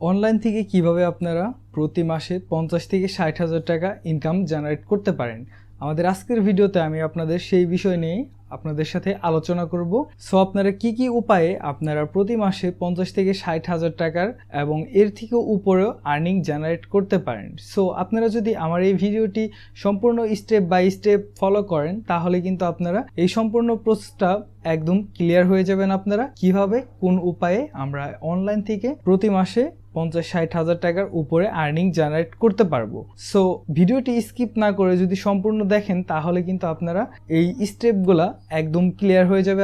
Online থেকে কিভাবে আপনারা প্রতি মাসে 50 থেকে 60,000 টাকা ইনকাম জেনারেট করতে পারেন। আমাদের আজকের ভিডিওতে আমি আপনাদের সেই বিষয় নিয়ে আপনাদের সাথে আলোচনা করব। সো আপনারা কি উপায়ে আপনারা প্রতি মাসে 50 থেকে 60,000 টাকার এবং এর থেকেও উপরেও আর্নিং জেনারেট করতে পারেন। সো আপনারা যদি আমার এই ভিডিওটি সম্পূর্ণ স্টেপ বাই স্টেপ ফলো করেন তাহলে কিন্তু আপনারা এই সম্পূর্ণ প্রসেসটা একদম ক্লিয়ার হয়ে যাবেন। আপনারা কিভাবে কোন উপায়ে আমরা অনলাইন থেকে প্রতি মাসে 50-60,000 টাকার উপরে আর্নিং জেনারেট করতে পারবো। সো ভিডিওটি স্কিপ না করে যদি সম্পূর্ণ দেখেন তাহলে কিন্তু আপনারা এই স্টেপগুলা একদম ক্লিয়ার হয়ে যাবে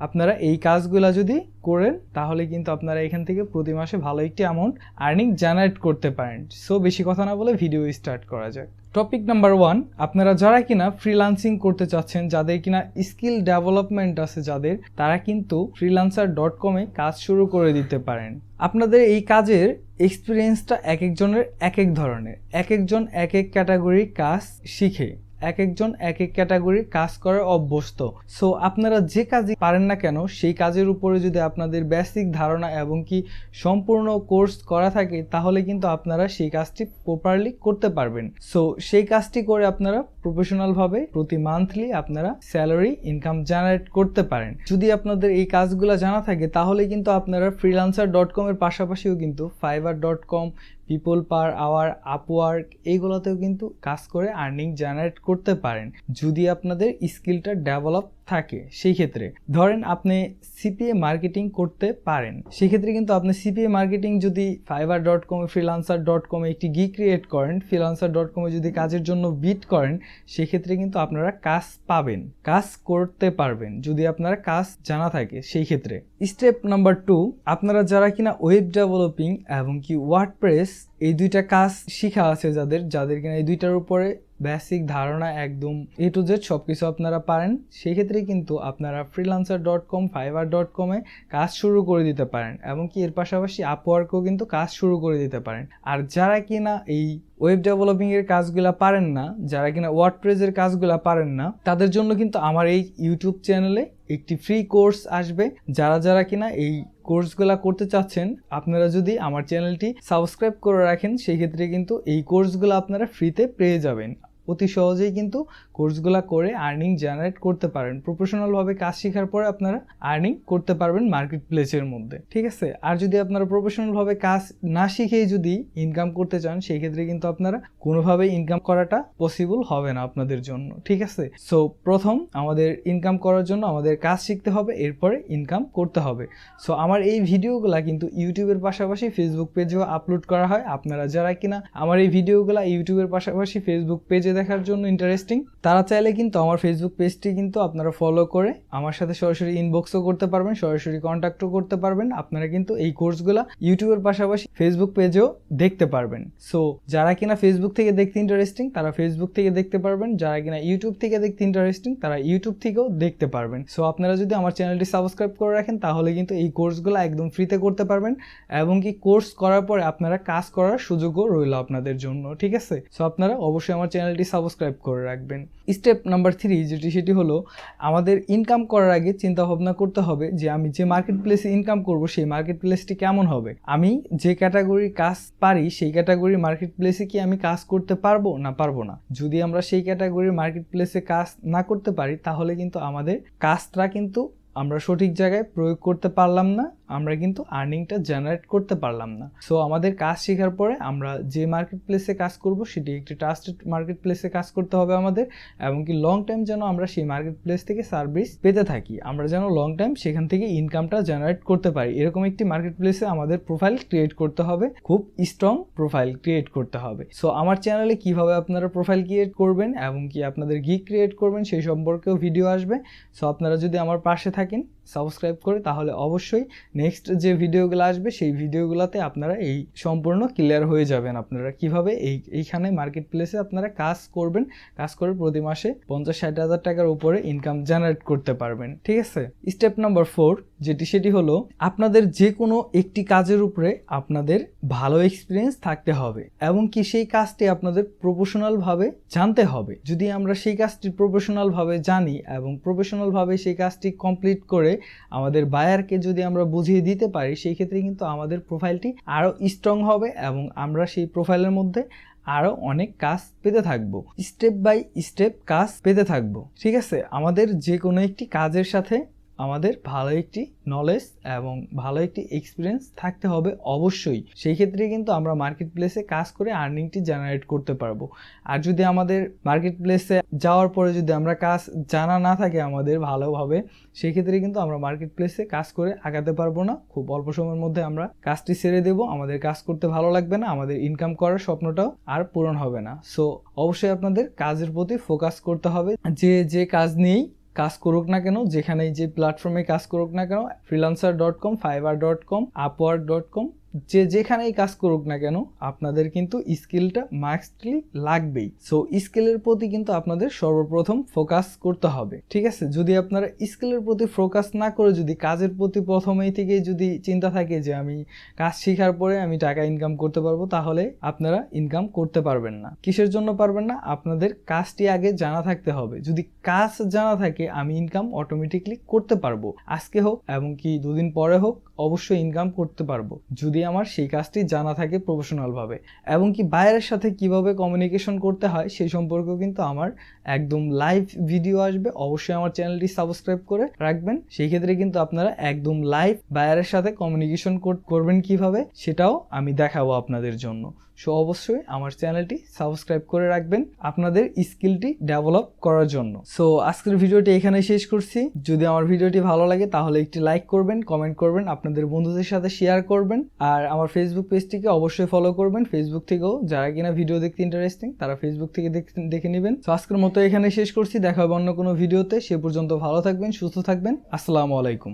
আপনারা এই কাজগুলা যদি করেন তাহলে কিন্তু আপনারা এখান থেকে প্রতি মাসে ভালো একটি অ্যামাউন্ট আর্নিং জেনারেট করতে পারেন। সো বেশি কথা না বলে ভিডিও স্টার্ট করা যাক। টপিক নাম্বার 1, আপনারা যারা কিনা ফ্রিল্যান্সিং করতে চাচ্ছেন, যাদের কিনা স্কিল ডেভেলপমেন্ট আছে যাদের, তারা কিন্তু freelancer.com-এ কাজ শুরু করে দিতে পারেন। আপনাদের এই কাজের এক্সপিরিয়েন্সটা এক একজনের এক এক ধরনের, এক একজন এক এক ক্যাটাগরির কাজ শিখে, এক একজন এক এক ক্যাটাগরির কাজ করে অভ্যস্ত। সো আপনারা যে কাজই পারেন না কেন সেই কাজের উপরে যদি আপনাদের বেসিক ধারণা এবং কি সম্পূর্ণ কোর্স করা থাকে তাহলে কিন্তু আপনারা সেই কাজটি প্রপারলি করতে পারবেন। সো সেই কাজটি করে আপনারা প্রফেশনালভাবে প্রতি মান্থলি আপনারা স্যালারি ইনকাম জেনারেট করতে পারেন। যদি আপনাদের এই কাজগুলো জানা থাকে তাহলে কিন্তু আপনারা freelancer.com-এর পাশাপাশিও কিন্তু fiverr.com, people per hour, upwork এইগুলোতেও কিন্তু কাজ করে আর্নিং জেনারেট করতে পারেন যদি আপনাদের স্কিলটা ডেভেলপ থাকে। সেই ক্ষেত্রে ধরেন আপনি সিপিএ মার্কেটিং করতে পারেন, সেক্ষেত্রে কিন্তু আপনি সিপিএ মার্কেটিং যদি fiverr.com, freelancer.com একটি গিগ ক্রিয়েট করেন, freelancer.com যদি কাজের জন্য বিড করেন, সেক্ষেত্রে কিন্তু আপনারা কাজ পাবেন, কাজ করতে পারবেন যদি আপনারা কাজ জানা থাকে। সেই ক্ষেত্রে স্টেপ নাম্বার 2, আপনারা যারা কিনা ওয়েব ডেভেলপিং এবং কি ওয়ার্ডপ্রেস এই দুইটা কাজ শিখা আছে যাদের কিনা এই দুইটার উপরে বেসিক ধারণা একদম A to Z সবকিছু আপনারা পারেন, সেই ক্ষেত্রে কিন্তু আপনারা freelancer.com, fiverr.com-এ কাজ শুরু করে দিতে পারেন এবং কি এর পাশাপাশি আপওয়ার্কেও কিন্তু কাজ শুরু করে দিতে পারেন। আর যারা কিনা এই ওয়েব ডেভেলপিং এর কাজগুলা পারেন না, যারা কিনা ওয়ার্ডপ্রেসের কাজগুলা পারেন না, তাদের জন্য কিন্তু আমার এই ইউটিউব চ্যানেলে একটি ফ্রি কোর্স আসবে। যারা কিনা এই কোর্সগুলা করতে চাচ্ছেন, আপনারা যদি আমার চ্যানেলটি সাবস্ক্রাইব করে রাখেন সেই ক্ষেত্রে কিন্তু এই কোর্সগুলো আপনারা ফ্রিতে পেয়ে যাবেন। অতি সহজেই কিন্তু কোর্সগুলা করে আর্নিং জেনারেট করতে পারেন। প্রফেশনালভাবে কাজ শেখার পরে আপনারা আর্নিং করতে পারবেন মার্কেট প্লেসের মধ্যে, ঠিক আছে। আর যদি আপনারা প্রফেশনালভাবে কাজ না শিখেই যদি ইনকাম করতে চান সেই ক্ষেত্রে কিন্তু আপনারা কোনোভাবেই ইনকাম করাটা পসিবল হবে না আপনাদের জন্য, ঠিক আছে। সো প্রথম আমাদের ইনকাম করার জন্য আমাদের কাজ শিখতে হবে, এরপরে ইনকাম করতে হবে। সো আমার এই ভিডিওগুলা কিন্তু ইউটিউবের পাশাপাশি ফেসবুক পেজেও আপলোড করা হয়। আপনারা যারা কিনা আমার এই ভিডিওগুলা ইউটিউবের পাশাপাশি ফেসবুক পেজে দেখার জন্য ইন্টারেস্টিং, তারা চাইলে কিন্তু আমার ফেসবুক পেজটি কিন্তু আপনারা ফলো করে আমার সাথে সরাসরি ইনবক্সও করতে পারবেন, সরাসরি কন্ট্যাক্টও করতে পারবেন। আপনারা কিন্তু এই কোর্সগুলা ইউটিউবের পাশাপাশি ফেসবুক পেজেও দেখতে পারবেন। সো যারা কিনা ফেসবুক থেকে দেখতে ইন্টারেস্টিং তারা ফেসবুক থেকে দেখতে পারবেন, যারা কিনা ইউটিউব থেকে দেখতে ইন্টারেস্টিং তারা ইউটিউব থেকেও দেখতে পারবেন। সো আপনারা যদি আমার চ্যানেলটি সাবস্ক্রাইব করে রাখেন তাহলে কিন্তু এই কোর্সগুলো একদম ফ্রিতে করতে পারবেন এবং কি কোর্স করার পরে আপনারা কাজ করার সুযোগও রইল আপনাদের জন্য, ঠিক আছে। সো আপনারা অবশ্যই আমার চ্যানেলটি সাবস্ক্রাইব করে রাখবেন। স্টেপ নাম্বার 3 সেটি হলো আমাদের ইনকাম করার আগে চিন্তা ভাবনা করতে হবে যে আমি যে মার্কেট প্লেসে ইনকাম করব সেই মার্কেট প্লেসটি কেমন হবে। আমি যে ক্যাটাগরির কাজ পারি সেই ক্যাটাগরির মার্কেট প্লেসে কি আমি কাজ করতে পারবো না। যদি আমরা সেই ক্যাটাগরির মার্কেট প্লেসে কাজ না করতে পারি তাহলে কিন্তু আমাদের কাজটা কিন্তু আমরা সঠিক জায়গায় প্রয়োগ করতে পারলাম না, আমরা কিন্তু আর্নিংটা জেনারেট করতে পারলাম না। সো আমাদের কাজ শেখার পরে আমরা যে মার্কেট প্লেসে কাজ করব সেটি একটি ট্রাস্টেড মার্কেট প্লেসে কাজ করতে হবে আমাদের, এবং কি লং টাইম যেন আমরা সেই মার্কেট প্লেস থেকে সার্ভিস পেতে থাকি, আমরা যেন লং টাইম সেখান থেকে ইনকামটা জেনারেট করতে পারি। এরকম একটি মার্কেট প্লেসে আমাদের প্রোফাইল ক্রিয়েট করতে হবে, খুব স্ট্রং প্রোফাইল ক্রিয়েট করতে হবে। সো আমার চ্যানেলে কিভাবে আপনারা প্রোফাইল ক্রিয়েট করবেন এবং কি আপনাদের গিগ ক্রিয়েট করবেন সেই সম্পর্কেও ভিডিও আসবে। সো আপনারা যদি আমার পাশে থাকেন সাবস্ক্রাইব করে তাহলে অবশ্যই নেক্সট যে ভিডিওগুলো আসবে সেই ভিডিওগুলোতে আপনারা এই সম্পূর্ণ ক্লিয়ার হয়ে যাবেন আপনারা কিভাবে এইখানে মার্কেট প্লেসে আপনারা কাজ করবেন, কাজ করে প্রতি মাসে 50-60 হাজার টাকার উপরে ইনকাম জেনারেট করতে পারবেন, ঠিক আছে। স্টেপ নাম্বার 4, সেটি হলো আপনাদের যে কোনো একটি কাজের উপরে আপনাদের ভালো এক্সপিরিয়েন্স থাকতে হবে এবং কি সেই কাজটি আপনাদের প্রফেশনালভাবে জানতে হবে। যদি আমরা সেই কাজটি প্রফেশনালভাবে জানি এবং প্রফেশনালভাবে সেই কাজটি কমপ্লিট করে আমাদের বায়ারকে যদি আমরা বুঝিয়ে দিতে পারি, সেই ক্ষেত্রে কিন্তু আমাদের প্রোফাইলটি আরও স্ট্রং হবে এবং আমরা সেই প্রোফাইলের মধ্যে আরও অনেক কাজ পেতে থাকবো, স্টেপ বাই স্টেপ কাজ পেতে থাকবো। ঠিক আছে, আমাদের যে কোনো একটি কাজের সাথে আমাদের ভালো একটি নলেজ এবং ভালো একটি এক্সপিরিয়েন্স থাকতে হবে অবশ্যই। সেই ক্ষেত্রে কিন্তু আমরা মার্কেট প্লেসে কাজ করে আর্নিংটি জেনারেট করতে পারবো। আর যদি আমাদের মার্কেট প্লেসে যাওয়ার পরে যদি আমরা কাজ জানা না থাকে আমাদের ভালোভাবে, সেই ক্ষেত্রে কিন্তু আমরা মার্কেট প্লেসে কাজ করে আগাতে পারবো না। খুব অল্প সময়ের মধ্যে আমরা কাজটি ছেড়ে দেবো, আমাদের কাজ করতে ভালো লাগবে না, আমাদের ইনকাম করার স্বপ্নটাও আর পূরণ হবে না। সো অবশ্যই আপনাদের কাজের প্রতি ফোকাস করতে হবে। যে কাজ নিয়েই কাজ করুক না কেন, যেখানেই যে প্ল্যাটফর্মে কাজ করুক না কেন, freelancer.com, fiverr.com, upwork.com, যেখানেই কাজ করুক না কেন, আপনাদের কিন্তু স্কিলটা মাস্টলি লাগবেই। সো স্কিলের প্রতি কিন্তু আপনাদের সর্বপ্রথম ফোকাস করতে হবে। ঠিক আছে, যদি আপনারা স্কিলের প্রতি ফোকাস না করে যদি কাজের প্রতি প্রথমেই থেকেই যদি চিন্তা থাকে যে আমি কাজ শেখার পরে আমি টাকা ইনকাম করতে পারবো, তাহলে আপনারা ইনকাম করতে পারবেন না। কিসের জন্য পারবেন না? আপনাদের কাজটি আগে জানা থাকতে হবে। যদি কাজ জানা থাকে, আমি ইনকাম অটোমেটিকলি করতে পারবো, আজকে হোক এবং কি দুদিন পরে হোক, অবশ্যই ইনকাম করতে পারবো যদি আমার সেই কাজটি জানা থাকে প্রফেশনালভাবে। এবং কি বায়ারের সাথে কিভাবে কমিউনিকেশন করতে হয় সেই সম্পর্কেও কিন্তু আমার একদম লাইভ ভিডিও আসবে। অবশ্যই আমার চ্যানেলটি সাবস্ক্রাইব করে রাখবেন। সেই ক্ষেত্রে কিন্তু আপনারা একদম লাইভ বায়ারের সাথে কমিউনিকেশন করবেন কিভাবে, সেটাও আমি দেখাবো আপনাদের জন্য। সো অবশ্যই আমার চ্যানেলটি সাবস্ক্রাইব করে রাখবেন আপনাদের স্কিলটি ডেভেলপ করার জন্য। সো আজকের ভিডিওটি এখানেই শেষ করছি। যদি আমার ভিডিওটি ভালো লাগে তাহলে একটি লাইক করবেন, কমেন্ট করবেন, আপনাদের বন্ধুদের সাথে শেয়ার করবেন। আর আমার ফেসবুক পেজটিকে অবশ্যই ফলো করবেন। ফেসবুক থেকেও যারা কিনা ভিডিও দেখতে ইন্টারেস্টিং তারা ফেসবুক থেকে দেখে নেবেন। সো আজকের মতো এখানে শেষ করছি। দেখা হবে অন্য কোনো ভিডিওতে। সে পর্যন্ত ভালো থাকবেন, সুস্থ থাকবেন। আসসালামু আলাইকুম।